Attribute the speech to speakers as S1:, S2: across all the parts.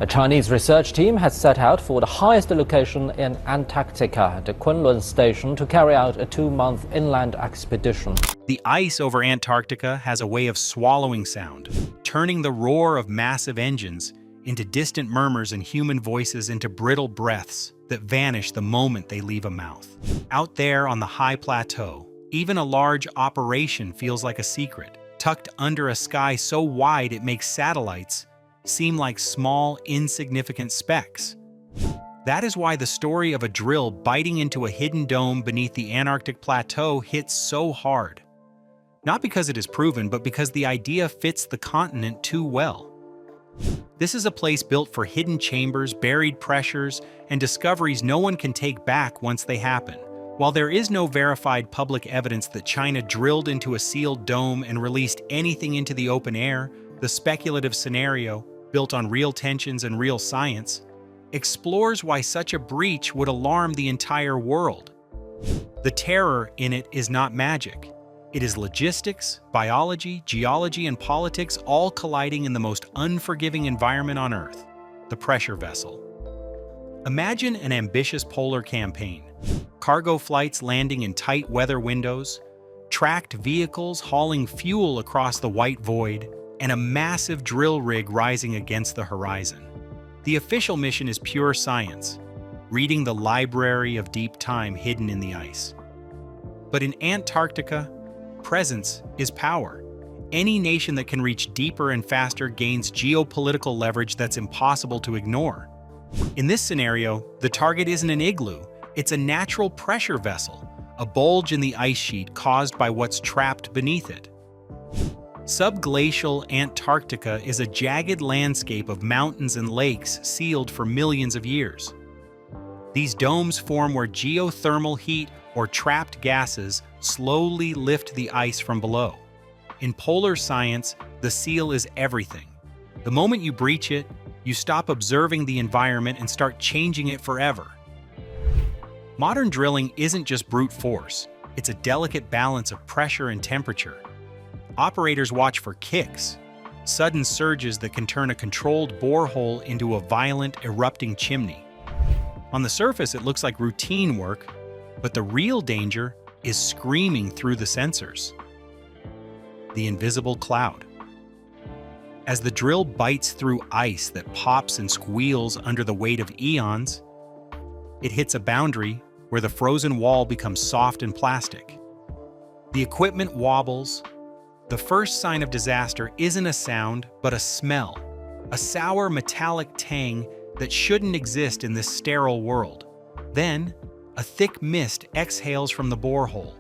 S1: A Chinese research team has set out for the highest location in Antarctica, the Kunlun station, to carry out a 2-month inland expedition.
S2: The ice over Antarctica has a way of swallowing sound, turning the roar of massive engines into distant murmurs and human voices into brittle breaths that vanish the moment they leave a mouth. Out there on the high plateau, even a large operation feels like a secret, tucked under a sky so wide it makes satellites seem like small, insignificant specks. That is why the story of a drill biting into a hidden dome beneath the Antarctic plateau hits so hard. Not because it is proven, but because the idea fits the continent too well. This is a place built for hidden chambers, buried pressures, and discoveries no one can take back once they happen. While there is no verified public evidence that China drilled into a sealed dome and released anything into the open air, the speculative scenario, built on real tensions and real science, explores why such a breach would alarm the entire world. The terror in it is not magic. It is logistics, biology, geology, and politics all colliding in the most unforgiving environment on Earth, the pressure vessel. Imagine an ambitious polar campaign, cargo flights landing in tight weather windows, tracked vehicles hauling fuel across the white void, and a massive drill rig rising against the horizon. The official mission is pure science, reading the library of deep time hidden in the ice. But in Antarctica, presence is power. Any nation that can reach deeper and faster gains geopolitical leverage that's impossible to ignore. In this scenario, the target isn't an igloo, it's a natural pressure vessel, a bulge in the ice sheet caused by what's trapped beneath it. Subglacial Antarctica is a jagged landscape of mountains and lakes sealed for millions of years. These domes form where geothermal heat or trapped gases slowly lift the ice from below. In polar science, the seal is everything. The moment you breach it, you stop observing the environment and start changing it forever. Modern drilling isn't just brute force, it's a delicate balance of pressure and temperature. Operators watch for kicks, sudden surges that can turn a controlled borehole into a violent, erupting chimney. On the surface, it looks like routine work, but the real danger is screaming through the sensors. The invisible cloud. As the drill bites through ice that pops and squeals under the weight of eons, it hits a boundary where the frozen wall becomes soft and plastic. The equipment wobbles. The first sign of disaster isn't a sound, but a smell, a sour metallic tang that shouldn't exist in this sterile world. Then, a thick mist exhales from the borehole,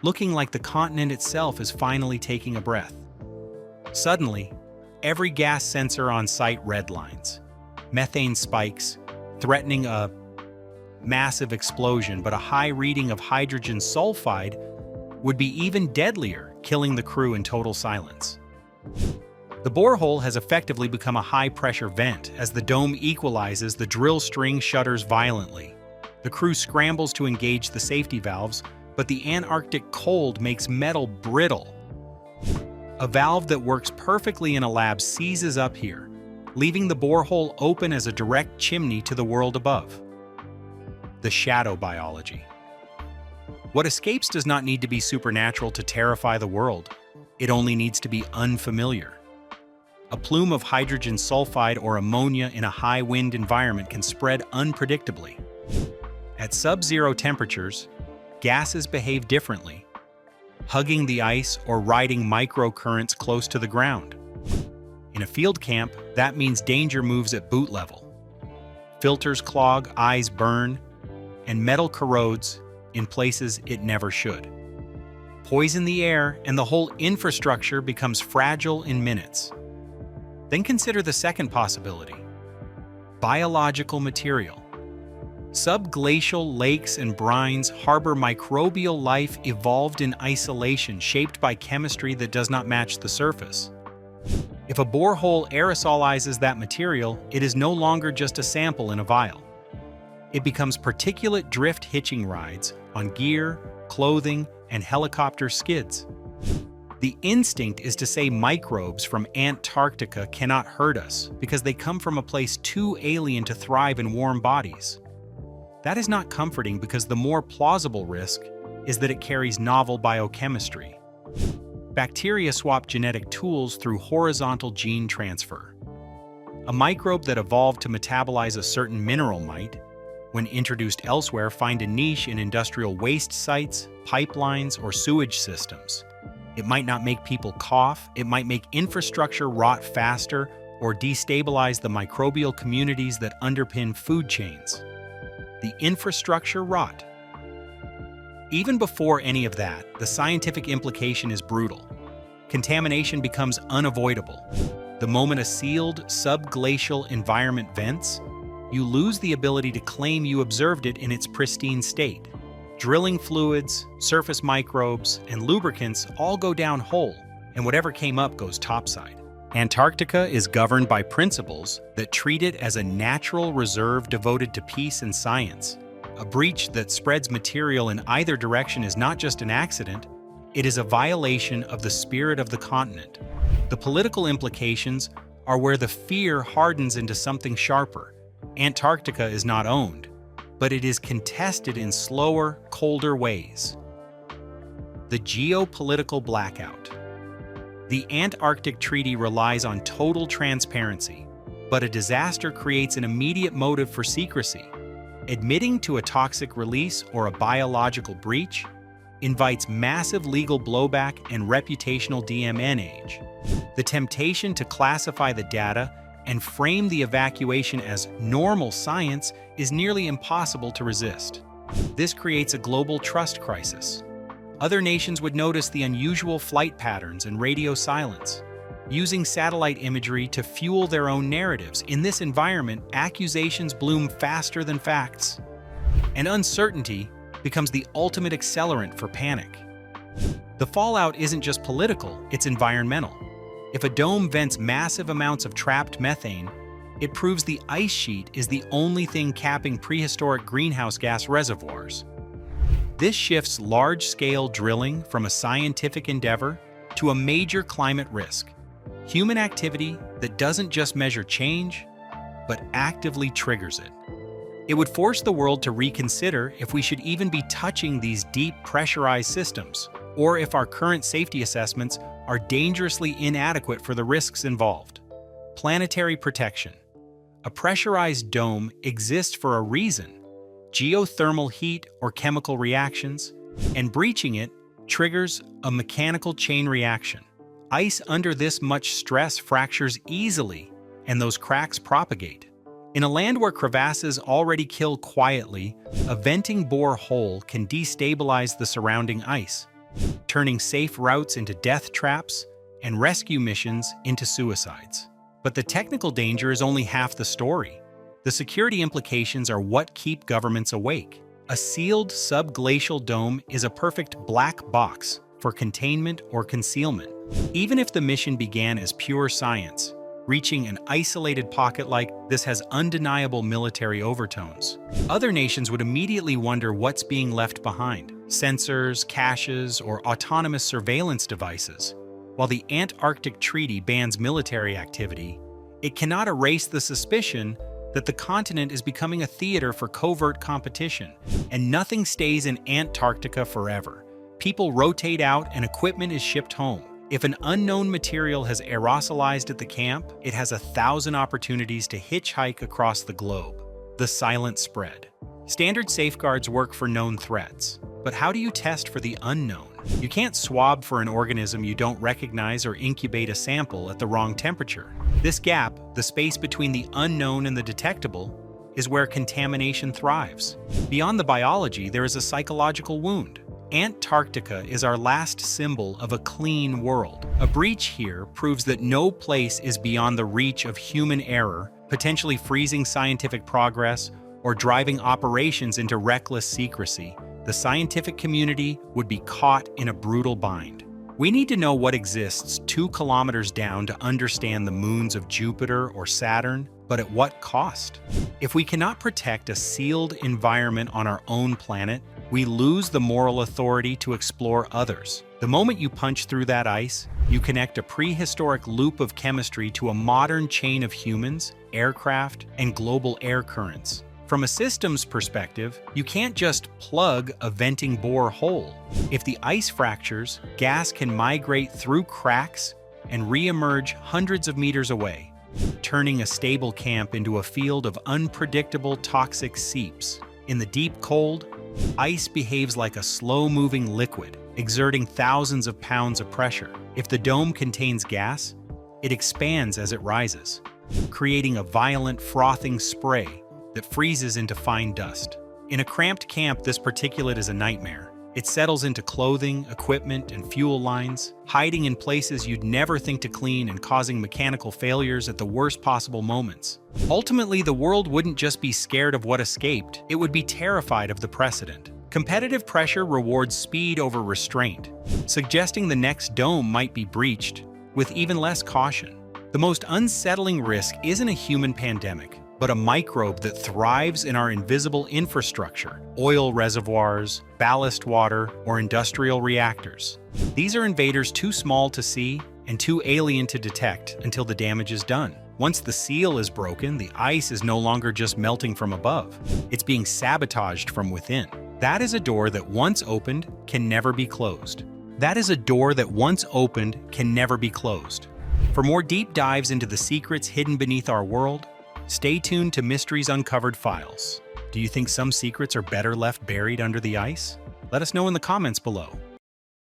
S2: looking like the continent itself is finally taking a breath. Suddenly, every gas sensor on site redlines. Methane spikes, threatening a massive explosion, but a high reading of hydrogen sulfide would be even deadlier, killing the crew in total silence. The borehole has effectively become a high-pressure vent. As the dome equalizes, the drill string shudders violently. The crew scrambles to engage the safety valves, but the Antarctic cold makes metal brittle. A valve that works perfectly in a lab seizes up here, leaving the borehole open as a direct chimney to the world above. The shadow biology. What escapes does not need to be supernatural to terrify the world. It only needs to be unfamiliar. A plume of hydrogen sulfide or ammonia in a high-wind environment can spread unpredictably. At sub-zero temperatures, gases behave differently, hugging the ice or riding microcurrents close to the ground. In a field camp, that means danger moves at boot level. Filters clog, eyes burn, and metal corrodes in places it never should. Poison the air, and the whole infrastructure becomes fragile in minutes. Then consider the second possibility: biological material. Subglacial lakes and brines harbor microbial life evolved in isolation, shaped by chemistry that does not match the surface. If a borehole aerosolizes that material, it is no longer just a sample in a vial. It becomes particulate drift hitching rides on gear, clothing, and helicopter skids. The instinct is to say microbes from Antarctica cannot hurt us because they come from a place too alien to thrive in warm bodies. That is not comforting because the more plausible risk is that it carries novel biochemistry. Bacteria swap genetic tools through horizontal gene transfer. A microbe that evolved to metabolize a certain mineral might, when introduced elsewhere, find a niche in industrial waste sites, pipelines, or sewage systems. It might not make people cough, it might make infrastructure rot faster, or destabilize the microbial communities that underpin food chains. The infrastructure rot. Even before any of that, the scientific implication is brutal. Contamination becomes unavoidable. The moment a sealed, subglacial environment vents, you lose the ability to claim you observed it in its pristine state. Drilling fluids, surface microbes, and lubricants all go down whole, and whatever came up goes topside. Antarctica is governed by principles that treat it as a natural reserve devoted to peace and science. A breach that spreads material in either direction is not just an accident, it is a violation of the spirit of the continent. The political implications are where the fear hardens into something sharper. Antarctica is not owned, but it is contested in slower, colder ways. The geopolitical blackout. The Antarctic Treaty relies on total transparency, but a disaster creates an immediate motive for secrecy. Admitting to a toxic release or a biological breach invites massive legal blowback and reputational damage. The temptation to classify the data and frame the evacuation as normal science is nearly impossible to resist. This creates a global trust crisis. Other nations would notice the unusual flight patterns and radio silence, using satellite imagery to fuel their own narratives. In this environment, accusations bloom faster than facts, and uncertainty becomes the ultimate accelerant for panic. The fallout isn't just political, it's environmental. If a dome vents massive amounts of trapped methane, it proves the ice sheet is the only thing capping prehistoric greenhouse gas reservoirs. This shifts large-scale drilling from a scientific endeavor to a major climate risk. Human activity that doesn't just measure change, but actively triggers it. It would force the world to reconsider if we should even be touching these deep pressurized systems, or if our current safety assessments are dangerously inadequate for the risks involved. Planetary protection. A pressurized dome exists for a reason: geothermal heat or chemical reactions, and breaching it triggers a mechanical chain reaction. Ice under this much stress fractures easily, and those cracks propagate. In a land where crevasses already kill quietly, a venting bore hole can destabilize the surrounding ice, turning safe routes into death traps and rescue missions into suicides. But the technical danger is only half the story. The security implications are what keep governments awake. A sealed subglacial dome is a perfect black box for containment or concealment. Even if the mission began as pure science, reaching an isolated pocket like this has undeniable military overtones. Other nations would immediately wonder what's being left behind: sensors, caches, or autonomous surveillance devices. While the Antarctic Treaty bans military activity, it cannot erase the suspicion that the continent is becoming a theater for covert competition, and nothing stays in Antarctica forever. People rotate out and equipment is shipped home. If an unknown material has aerosolized at the camp, it has 1,000 opportunities to hitchhike across the globe. The silent spread. Standard safeguards work for known threats, but how do you test for the unknown? You can't swab for an organism you don't recognize or incubate a sample at the wrong temperature. This gap, the space between the unknown and the detectable, is where contamination thrives. Beyond the biology, there is a psychological wound. Antarctica is our last symbol of a clean world. A breach here proves that no place is beyond the reach of human error, potentially freezing scientific progress or driving operations into reckless secrecy. The scientific community would be caught in a brutal bind. We need to know what exists 2 kilometers down to understand the moons of Jupiter or Saturn, but at what cost? If we cannot protect a sealed environment on our own planet, we lose the moral authority to explore others. The moment you punch through that ice, you connect a prehistoric loop of chemistry to a modern chain of humans, aircraft, and global air currents. From a systems perspective, you can't just plug a venting bore hole. If the ice fractures, gas can migrate through cracks and re-emerge hundreds of meters away, turning a stable camp into a field of unpredictable toxic seeps. In the deep cold, ice behaves like a slow-moving liquid, exerting thousands of pounds of pressure. If the dome contains gas, it expands as it rises, creating a violent, frothing spray that freezes into fine dust. In a cramped camp, this particulate is a nightmare. It settles into clothing, equipment, and fuel lines, hiding in places you'd never think to clean and causing mechanical failures at the worst possible moments. Ultimately, the world wouldn't just be scared of what escaped, it would be terrified of the precedent. Competitive pressure rewards speed over restraint, suggesting the next dome might be breached with even less caution. The most unsettling risk isn't a human pandemic, but a microbe that thrives in our invisible infrastructure, oil reservoirs, ballast water, or industrial reactors. These are invaders too small to see and too alien to detect until the damage is done. Once the seal is broken, the ice is no longer just melting from above. It's being sabotaged from within. That is a door that once opened can never be closed. That is a door that once opened can never be closed. For more deep dives into the secrets hidden beneath our world, stay tuned to Mysteries Uncovered Files. Do you think some secrets are better left buried under the ice? Let us know in the comments below.